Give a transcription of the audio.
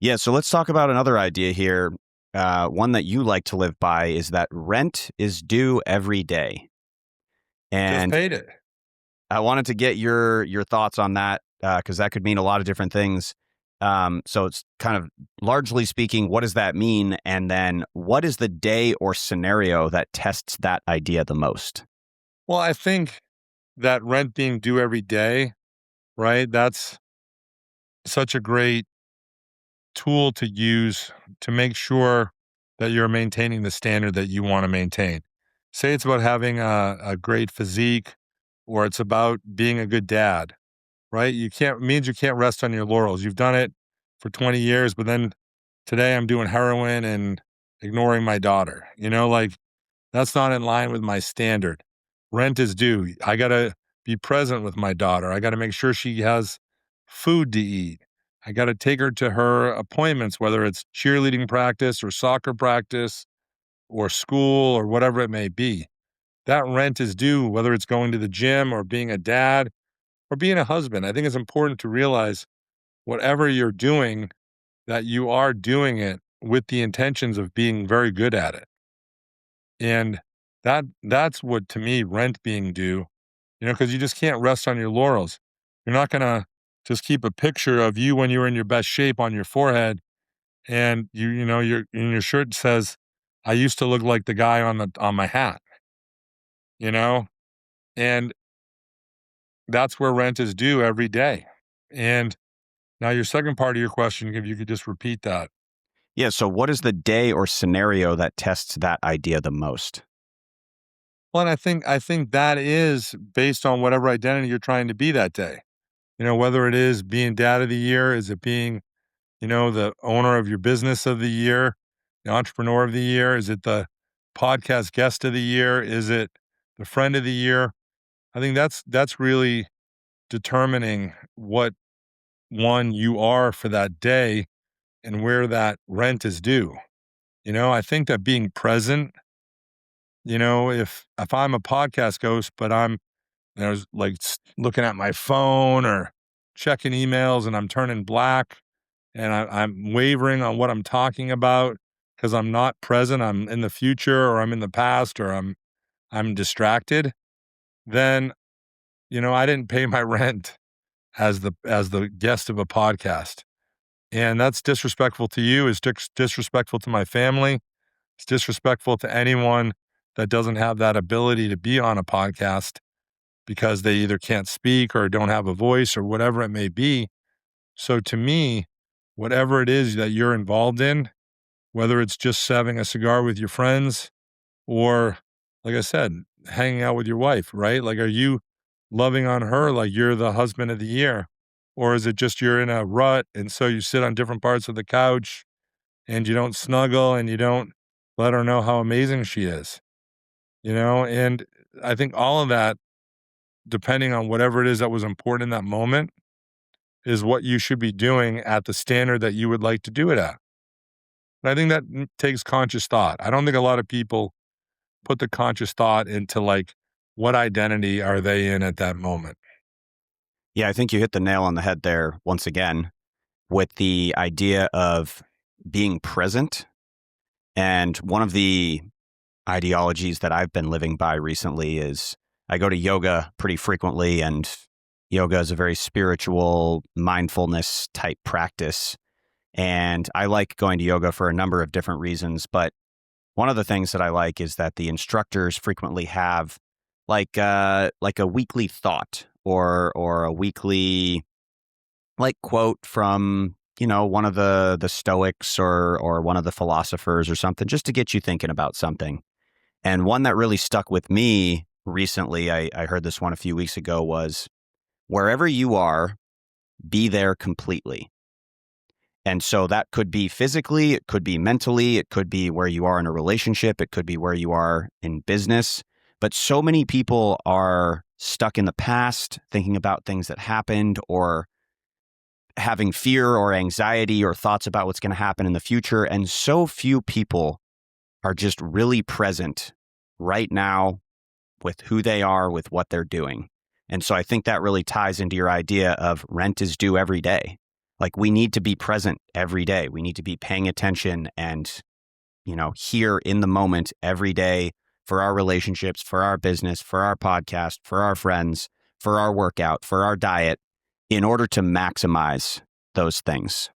Yeah, so let's talk about another idea here. One that you like to live by is that rent is due every day. Just And paid it. I wanted to get your thoughts on that because that could mean a lot of different things. So it's kind of largely speaking, what does that mean? And then what is the day or scenario that tests that idea the most? Well, I think that rent being due every day, right? That's such a great tool to use to make sure that you're maintaining the standard that you want to maintain. Say it's about having a great physique or it's about being a good dad, right? Means you can't rest on your laurels. You've done it for 20 years, but then today I'm doing heroin and ignoring my daughter. Like that's not in line with my standard. Rent is due. I got to be present with my daughter. I got to make sure she has food to eat. I got to take her to her appointments, whether it's cheerleading practice or soccer practice or school or whatever it may be. That rent is due, whether it's going to the gym or being a dad or being a husband. I think it's important to realize whatever you're doing, that you are doing it with the intentions of being very good at it. And that's what to me rent being due, because you just can't rest on your laurels. You're not gonna just keep a picture of you when you were in your best shape on your forehead, and your shirt says, "I used to look like the guy on my hat," you know, and that's where rent is due every day. And now your second part of your question, if you could just repeat that. Yeah, so what is the day or scenario that tests that idea the most? Well, and I think that is based on whatever identity you're trying to be that day. Whether it is being dad of the year, is it being, the owner of your business of the year, the entrepreneur of the year? Is it the podcast guest of the year? Is it the friend of the year? I think that's really determining what one you are for that day and where that rent is due. I think that being present, if I'm a podcast ghost, but I'm like looking at my phone or checking emails and I'm turning black and I'm wavering on what I'm talking about because I'm not present. I'm in the future or I'm in the past or I'm distracted. Then I didn't pay my rent as the guest of a podcast, and that's disrespectful to you. It's disrespectful to my family. It's disrespectful to anyone that doesn't have that ability to be on a podcast because they either can't speak or don't have a voice or whatever it may be. So to me, whatever it is that you're involved in, whether it's just having a cigar with your friends or, like I said, hanging out with your wife, right? Like, are you loving on her like you're the husband of the year? Or is it just you're in a rut and so you sit on different parts of the couch and you don't snuggle and you don't let her know how amazing she is, And I think all of that, depending on whatever it is that was important in that moment, is what you should be doing at the standard that you would like to do it at. And I think that takes conscious thought. I don't think a lot of people put the conscious thought into like, what identity are they in at that moment? Yeah, I think you hit the nail on the head there once again with the idea of being present. And one of the ideologies that I've been living by recently is I go to yoga pretty frequently, and yoga is a very spiritual mindfulness type practice. And I like going to yoga for a number of different reasons. But one of the things that I like is that the instructors frequently have like a weekly thought or a weekly like quote from one of the Stoics or one of the philosophers or something, just to get you thinking about something. And one that really stuck with me recently, I heard this one a few weeks ago, was wherever you are, be there completely. And so that could be physically, it could be mentally, it could be where you are in a relationship, it could be where you are in business. But so many people are stuck in the past, thinking about things that happened or having fear or anxiety or thoughts about what's going to happen in the future. And so few people are just really present right now with who they are, with what they're doing. And so I think that really ties into your idea of rent is due every day. Like, we need to be present every day. We need to be paying attention and, here in the moment every day for our relationships, for our business, for our podcast, for our friends, for our workout, for our diet, in order to maximize those things.